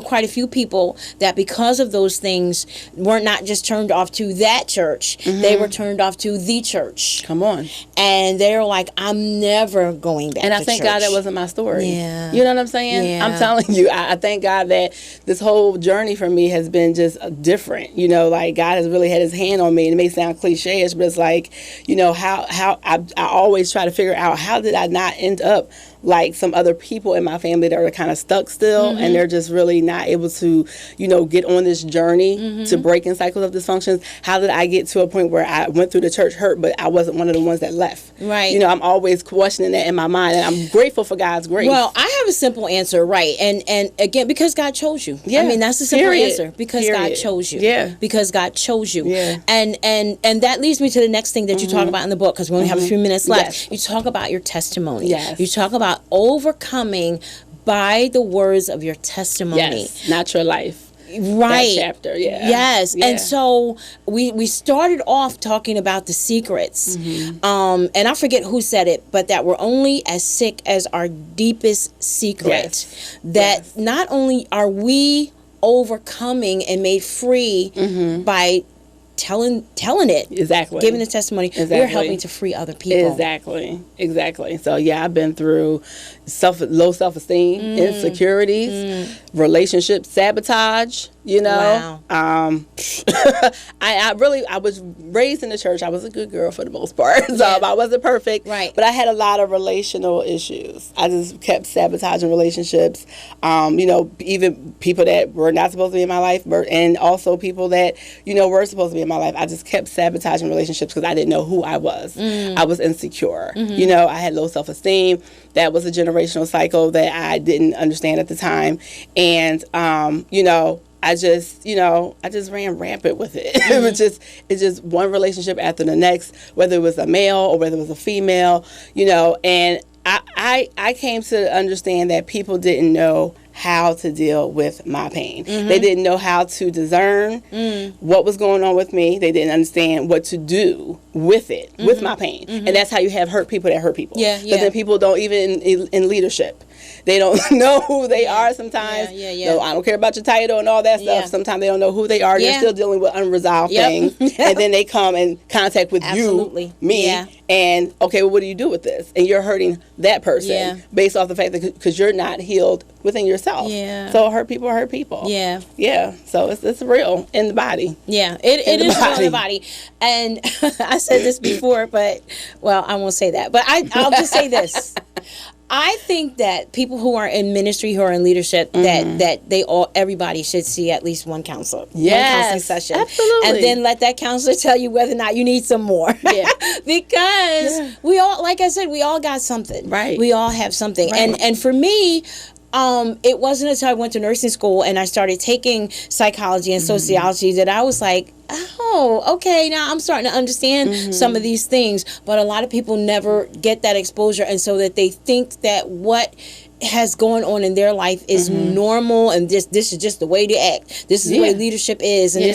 Speaker 2: quite a few people that because of those things were not just turned off to that church, they were turned off to the church.
Speaker 1: Come on.
Speaker 2: And they're like, I'm never going back to church.
Speaker 1: And I thank God that wasn't my story.
Speaker 2: Yeah.
Speaker 1: You know what I'm saying?
Speaker 2: Yeah.
Speaker 1: I'm telling you, I thank God that this whole journey for me has been just different. Like God has really had his hand on me. And it may sound cliche-ish, but it's like, how I always try to figure out, how did I not end up like some other people in my family that are kind of stuck still, and they're just really not able to, get on this journey to breaking cycles of dysfunctions. How did I get to a point where I went through the church hurt, but I wasn't one of the ones that left?
Speaker 2: Right.
Speaker 1: I'm always questioning that in my mind, and I'm grateful for God's grace.
Speaker 2: Well, I have a simple answer, right? And again, because God chose you.
Speaker 1: Yeah.
Speaker 2: I mean, that's the simple answer. Because God chose you.
Speaker 1: Yeah.
Speaker 2: Because God chose you.
Speaker 1: Yeah.
Speaker 2: And that leads me to the next thing that you talk about in the book, because we only have a few minutes left.
Speaker 1: Yes.
Speaker 2: You talk about your testimony.
Speaker 1: Yes.
Speaker 2: You talk about overcoming by the words of your testimony.
Speaker 1: Yes. Not your life.
Speaker 2: Right.
Speaker 1: chapter. Yeah.
Speaker 2: Yes.
Speaker 1: Yeah.
Speaker 2: And so we started off talking about the secrets. And I forget who said it, but that we're only as sick as our deepest secret.
Speaker 1: Yes.
Speaker 2: That not only are we overcoming and made free by telling it,
Speaker 1: Exactly.
Speaker 2: giving the testimony, we're
Speaker 1: Exactly.
Speaker 2: helping to free other people.
Speaker 1: Exactly. So yeah, I've been through low self-esteem, insecurities, relationship sabotage. You know,
Speaker 2: Wow.
Speaker 1: I was raised in the church. I was a good girl for the most part. So I wasn't perfect,
Speaker 2: Right.
Speaker 1: but I had a lot of relational issues. I just kept sabotaging relationships. You know, even people that were not supposed to be in my life, and also people that, you know, were supposed to be in my life. I just kept sabotaging relationships because I didn't know who I was. I was insecure. You know, I had low self-esteem. That was a generational cycle that I didn't understand at the time. And, you know, I just ran rampant with it. It's just one relationship after the next, whether it was a male or whether it was a female, you know, and I came to understand that people didn't know how to deal with my pain. They didn't know how to discern what was going on with me. They didn't understand what to do with it, with my pain. And that's how you have hurt people that hurt people.
Speaker 2: Yeah,
Speaker 1: But then people don't even in leadership. They don't know who they are sometimes. No, I don't care about your title and all that stuff.
Speaker 2: Yeah.
Speaker 1: Sometimes they don't know who they are.
Speaker 2: Yeah.
Speaker 1: They're still dealing with unresolved things. And then they come in contact with
Speaker 2: Absolutely.
Speaker 1: you, me,
Speaker 2: Yeah.
Speaker 1: and okay, well, what do you do with this? And you're hurting that person
Speaker 2: Yeah.
Speaker 1: based off the fact that because you're not healed within yourself.
Speaker 2: Yeah.
Speaker 1: So hurt people hurt people.
Speaker 2: Yeah.
Speaker 1: Yeah. So it's real in the body.
Speaker 2: Yeah, it
Speaker 1: the
Speaker 2: is real in
Speaker 1: body.
Speaker 2: the body. And I said this before, but, well, I won't say that. But I'll just say this. I think that people who are in ministry, who are in leadership, that everybody should see at least one counselor, one counseling session,
Speaker 1: absolutely.
Speaker 2: and then let that counselor tell you whether or not you need some more.
Speaker 1: Yeah.
Speaker 2: Because we all, like I said, we all got something.
Speaker 1: Right.
Speaker 2: We all have something,
Speaker 1: Right.
Speaker 2: and for me, it wasn't until I went to nursing school and I started taking psychology and sociology that I was like, oh, okay, now I'm starting to understand some of these things. But a lot of people never get that exposure, and so that they think that what has going on in their life is normal, and this is just the way to act. This is the way leadership is, and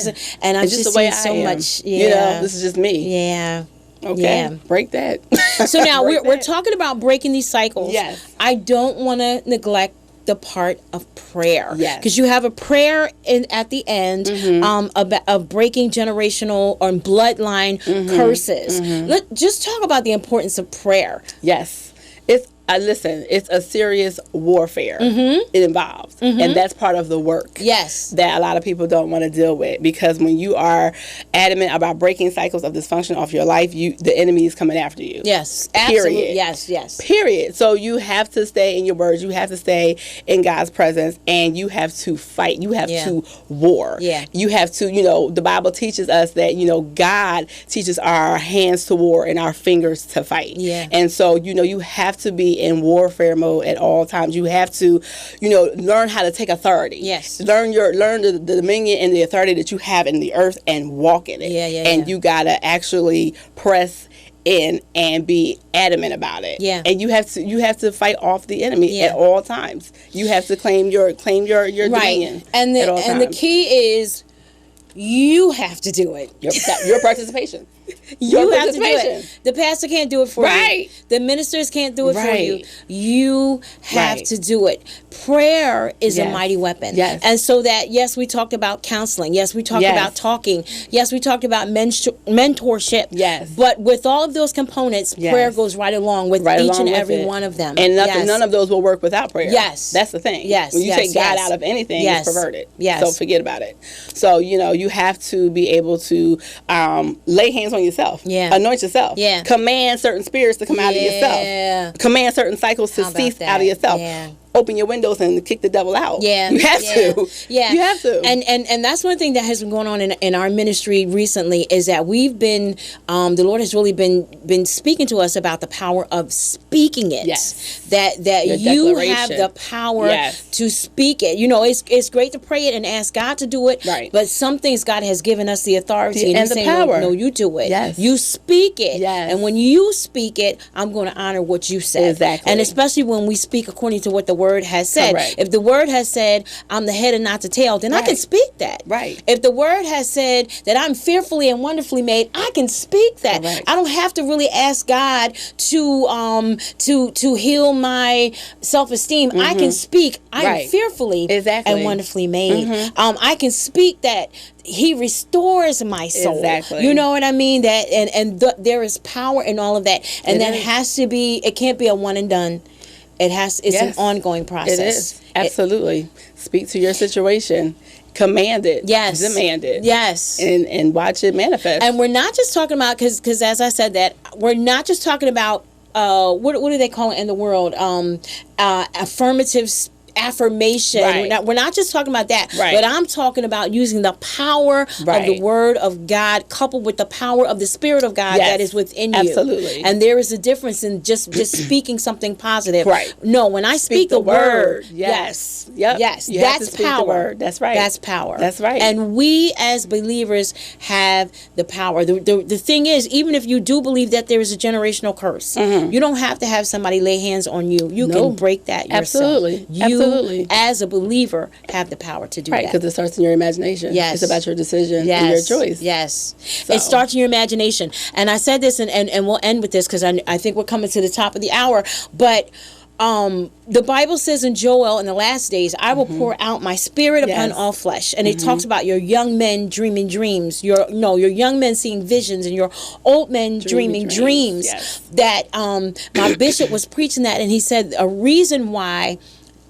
Speaker 2: and I've
Speaker 1: It's
Speaker 2: just
Speaker 1: the way
Speaker 2: seen so
Speaker 1: I am.
Speaker 2: much.
Speaker 1: You know, this is just me.
Speaker 2: Yeah.
Speaker 1: Okay.
Speaker 2: Yeah.
Speaker 1: Break that.
Speaker 2: So now
Speaker 1: Break
Speaker 2: we're
Speaker 1: that.
Speaker 2: talking about breaking these cycles.
Speaker 1: Yes.
Speaker 2: I don't want to neglect the part of prayer.
Speaker 1: Yes.
Speaker 2: Because you have a prayer at the end of breaking generational or bloodline curses. Just talk about the importance of prayer.
Speaker 1: Yes. Listen, it's a serious warfare it involves. And that's part of the work.
Speaker 2: Yes.
Speaker 1: That a lot of people don't want to deal with, because when you are adamant about breaking cycles of dysfunction off your life, the enemy is coming after you.
Speaker 2: Yes.
Speaker 1: Period.
Speaker 2: Absolutely. Yes.
Speaker 1: Period. So you have to stay in your words. You have to stay in God's presence, and you have to fight. You have to war.
Speaker 2: Yeah.
Speaker 1: You have to, the Bible teaches us that, God teaches our hands to war and our fingers to fight.
Speaker 2: Yeah.
Speaker 1: And so, you have to be in warfare mode at all times. You have to, learn how to take authority.
Speaker 2: Yes.
Speaker 1: Learn the dominion and the authority that you have in the earth and walk in it. And you gotta actually press in and be adamant about it.
Speaker 2: Yeah.
Speaker 1: And you have to fight off the enemy at all times. You have to claim your dominion.
Speaker 2: Right. And the key is you have to do it.
Speaker 1: Your participation.
Speaker 2: You have to do it. The pastor can't do it for you. The ministers can't do it for you. You have to do it. Prayer is a mighty weapon.
Speaker 1: Yes.
Speaker 2: And so that, yes, we talked about counseling. Yes, we talked about talking. Yes, we talked about mentorship.
Speaker 1: Yes.
Speaker 2: But with all of those components, prayer goes right along with each and every one of them.
Speaker 1: And none of those will work without prayer.
Speaker 2: Yes.
Speaker 1: That's the thing.
Speaker 2: Yes.
Speaker 1: When you take God out of anything, it's perverted.
Speaker 2: Yes.
Speaker 1: So forget about it. So, you have to be able to lay hands on yourself.
Speaker 2: Yeah.
Speaker 1: Anoint yourself.
Speaker 2: Yeah.
Speaker 1: Command certain spirits to come out of yourself. Command certain cycles to cease out of yourself.
Speaker 2: Yeah.
Speaker 1: Open your windows and kick the devil out.
Speaker 2: Yeah.
Speaker 1: You have to.
Speaker 2: Yeah.
Speaker 1: You have to.
Speaker 2: And that's one thing that has been going on in our ministry recently, is that we've been, the Lord has really been speaking to us about the power of speaking it.
Speaker 1: Yes.
Speaker 2: That you have the power to speak it. It's great to pray it and ask God to do it.
Speaker 1: Right.
Speaker 2: But some things God has given us the authority
Speaker 1: and
Speaker 2: He's
Speaker 1: the
Speaker 2: saying,
Speaker 1: power.
Speaker 2: No, you do it.
Speaker 1: Yes.
Speaker 2: You speak it.
Speaker 1: Yes.
Speaker 2: And when you speak it, I'm going to honor what you said.
Speaker 1: Exactly.
Speaker 2: And especially when we speak according to what the word has said.
Speaker 1: Correct.
Speaker 2: If the word has said, I'm the head and not the tail, then I can
Speaker 1: Right.
Speaker 2: speak that.
Speaker 1: Right.
Speaker 2: If the word has said that I'm fearfully and wonderfully made, I can speak that.
Speaker 1: Correct.
Speaker 2: I don't have to really ask God to heal my self-esteem. I can speak, I'm
Speaker 1: Right.
Speaker 2: fearfully
Speaker 1: Exactly.
Speaker 2: and wonderfully made. I can speak that he restores my soul.
Speaker 1: Exactly.
Speaker 2: You know what I mean? That there is power in all of that, and
Speaker 1: It
Speaker 2: that
Speaker 1: is.
Speaker 2: has to be. It can't be a one and done. It's
Speaker 1: Yes.
Speaker 2: an ongoing process.
Speaker 1: It is. Absolutely. Speak to your situation. Command it.
Speaker 2: Yes.
Speaker 1: Demand it.
Speaker 2: Yes.
Speaker 1: And watch it manifest.
Speaker 2: And we're not just talking about because as I said that we're not just talking about what do they call it in the world affirmative affirmation.
Speaker 1: Right.
Speaker 2: We're not just talking about that,
Speaker 1: Right.
Speaker 2: but I'm talking about using the power of the
Speaker 1: Right.
Speaker 2: word of God coupled with the power of the Spirit of God
Speaker 1: Yes.
Speaker 2: that is within you.
Speaker 1: Absolutely.
Speaker 2: And there is a difference in just speaking something positive.
Speaker 1: Right.
Speaker 2: No, when I speak the word,
Speaker 1: Yes. Yep.
Speaker 2: yes,
Speaker 1: You have to
Speaker 2: that's
Speaker 1: speak the
Speaker 2: power.
Speaker 1: word. That's right.
Speaker 2: That's power.
Speaker 1: That's right.
Speaker 2: And we as believers have the power. The thing is, even if you do believe that there is a generational curse, you don't have to have somebody lay hands on you. You
Speaker 1: No.
Speaker 2: can break that yourself.
Speaker 1: Absolutely.
Speaker 2: You,
Speaker 1: Absolutely.
Speaker 2: as a believer, have the power to do
Speaker 1: Right,
Speaker 2: that.
Speaker 1: because it starts in your imagination.
Speaker 2: Yes.
Speaker 1: It's about your decision
Speaker 2: Yes.
Speaker 1: and your choice.
Speaker 2: Yes.
Speaker 1: So.
Speaker 2: It starts in your imagination. And I said this, and we'll end with this because I think we're coming to the top of the hour. But the Bible says in Joel, in the last days, I will pour out my spirit upon
Speaker 1: Yes.
Speaker 2: all flesh. And it talks about your young men dreaming dreams, your young men seeing visions, and your old men dreaming dreams.
Speaker 1: Yes.
Speaker 2: That my bishop was preaching that, and he said a reason why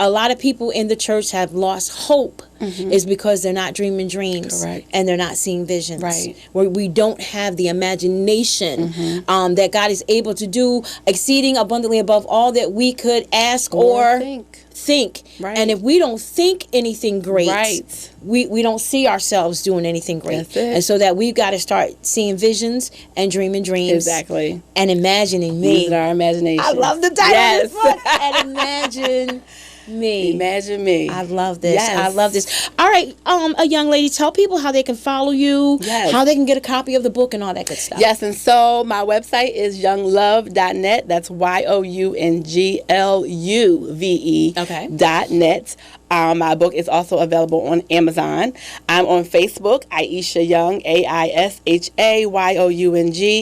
Speaker 2: a lot of people in the church have lost hope is because they're not dreaming dreams.
Speaker 1: Correct.
Speaker 2: And they're not seeing visions.
Speaker 1: Right.
Speaker 2: Where we don't have the imagination that God is able to do exceeding abundantly above all that we could ask or think.
Speaker 1: Right.
Speaker 2: And if we don't think anything great,
Speaker 1: Right.
Speaker 2: we don't see ourselves doing anything great.
Speaker 1: That's it.
Speaker 2: And so that we've got to start seeing visions and dreaming dreams.
Speaker 1: Exactly.
Speaker 2: And imagining me.
Speaker 1: Using our imagination.
Speaker 2: I love the title
Speaker 1: Yes.
Speaker 2: of this book. And imagine me.
Speaker 1: Imagine me.
Speaker 2: I love this.
Speaker 1: Yes.
Speaker 2: I love this. All right, a young lady, tell people how they can follow you,
Speaker 1: Yes.
Speaker 2: how they can get a copy of the book and all that good stuff.
Speaker 1: Yes, and so my website is younglove.net. That's YOUNGLUVE.
Speaker 2: Okay.
Speaker 1: .net. My book is also available on Amazon. I'm on Facebook, Aisha Young, AISHAYOUNG,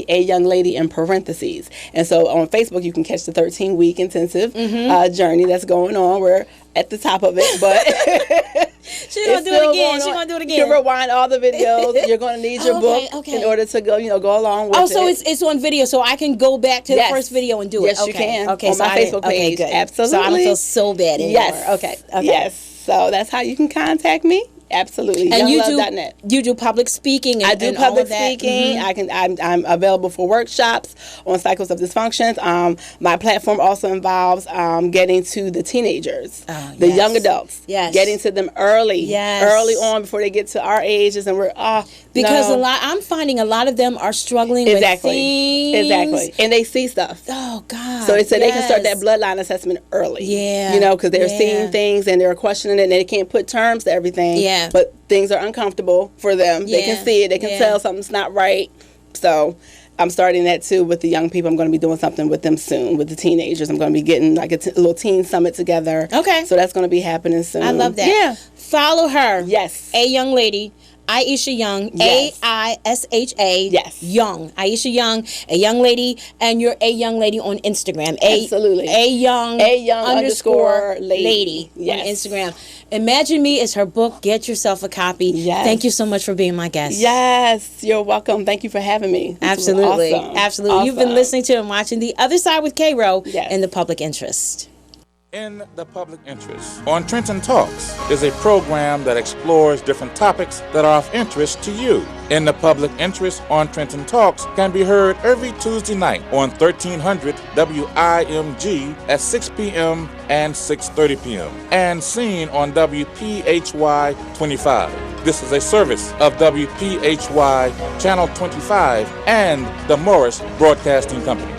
Speaker 1: a young lady in parentheses. And so on Facebook, you can catch the 13-week intensive journey that's going on. We're at the top of it, but
Speaker 2: She's going to do it again. She's going to do it
Speaker 1: You can
Speaker 2: again.
Speaker 1: rewind all the videos. You're going to need your
Speaker 2: Okay,
Speaker 1: book
Speaker 2: okay.
Speaker 1: in order to go along with it.
Speaker 2: Oh, so it's on video, so I can go back to
Speaker 1: Yes.
Speaker 2: the first video and do it.
Speaker 1: Yes, you can.
Speaker 2: Okay,
Speaker 1: On
Speaker 2: so
Speaker 1: my
Speaker 2: I didn't-
Speaker 1: Facebook page.
Speaker 2: Okay, good.
Speaker 1: Absolutely.
Speaker 2: So I don't feel so bad anymore.
Speaker 1: Yes.
Speaker 2: Okay.
Speaker 1: Yes. So that's how you can contact me. Absolutely.
Speaker 2: And
Speaker 1: younglove.net.
Speaker 2: you do public speaking. And,
Speaker 1: I do
Speaker 2: and all
Speaker 1: public
Speaker 2: of that?
Speaker 1: speaking. I'm available for workshops on cycles of dysfunctions. My platform also involves getting to the teenagers, the
Speaker 2: yes.
Speaker 1: young adults.
Speaker 2: Yes.
Speaker 1: Getting to them early.
Speaker 2: Yes.
Speaker 1: Early on before they get to our ages, and we're
Speaker 2: Because
Speaker 1: no.
Speaker 2: I'm finding a lot of them are struggling
Speaker 1: Exactly.
Speaker 2: with things.
Speaker 1: Exactly. And they see stuff.
Speaker 2: Oh God.
Speaker 1: So they can start that
Speaker 2: yes.
Speaker 1: bloodline assessment early.
Speaker 2: Yeah.
Speaker 1: Because they're
Speaker 2: Yeah.
Speaker 1: seeing things and they're questioning it and they can't put terms to everything.
Speaker 2: Yeah.
Speaker 1: But things are uncomfortable for them. They
Speaker 2: Yeah.
Speaker 1: can see it. They can
Speaker 2: Yeah.
Speaker 1: tell something's not right. So I'm starting that too with the young people. I'm going to be doing something with them soon, with the teenagers. I'm going to be getting like a little teen summit together.
Speaker 2: Okay.
Speaker 1: So that's going to be happening soon.
Speaker 2: I love that.
Speaker 1: Yeah.
Speaker 2: Follow her.
Speaker 1: Yes.
Speaker 2: A young lady. Aisha Young,
Speaker 1: Yes.
Speaker 2: AISHA.
Speaker 1: Yes.
Speaker 2: Young, Aisha Young, a young lady, and you're a young lady on Instagram.
Speaker 1: Absolutely.
Speaker 2: A young
Speaker 1: underscore
Speaker 2: lady
Speaker 1: Yes.
Speaker 2: on Instagram. Imagine Me is her book. Get yourself a copy.
Speaker 1: Yes.
Speaker 2: Thank you so much for being my guest.
Speaker 1: Yes. You're welcome. Thank you for having me. This was
Speaker 2: Absolutely.
Speaker 1: awesome.
Speaker 2: Absolutely. You've been
Speaker 1: Awesome.
Speaker 2: listening to and watching The Other Side with K-Ro
Speaker 1: Yes.
Speaker 2: in the public interest.
Speaker 9: In the Public Interest on Trenton Talks is a program that explores different topics that are of interest to you. In the Public Interest on Trenton Talks can be heard every Tuesday night on 1300 WIMG at 6 p.m. and 6:30 p.m. and seen on WPHY 25. This is a service of WPHY Channel 25 and the Morris Broadcasting Company.